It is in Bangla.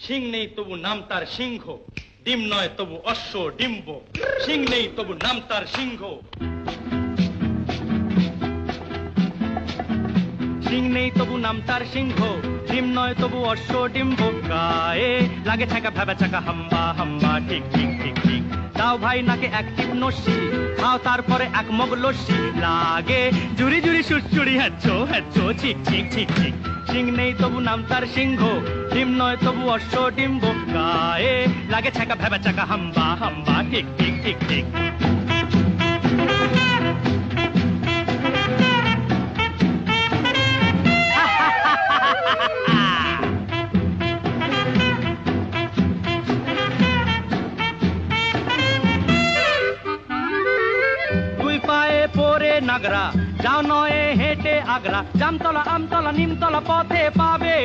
সিং নেই তবু নাম তার সিংহ, ডিম নয় তবু অশ্ব ডিম্ব। সিং নেই তবু নাম তার সিংহ, সিং নেই তবু নাম তার সিংহ, ডিম নয় তবু অশ্ব ডিম্ব। গায়ে লাগে ছাকা ভেবা চাকা হাম্বা হাম্বা, ঠিক ঠিক ঠিক ঠিক। দাও ভাই নাকে এক টিপ নস্যি, খাও তারপরে এক মগ লস্যি। লাগে জুড়ি জুড়ি সুরচুরি হ্যাচ্ছো হ্যাচ্ছো, ঠিক ঠিক ঠিক ঠিক। সিং নেই তবু নাম তার সিংহ, ডিম নয় তবু অশ্ব ডিম্ব। গায়ে লাগে ছাকা ভেবা চাকা হাম্বা হাম্বা, ঠিক ঠিক ঠিক ঠিক। দুই পায়ে পরে নাগরা, যাও নয়ে হেঁটে আগ্রা। জামতলা আমতলা নিমতলা পথে পাবে।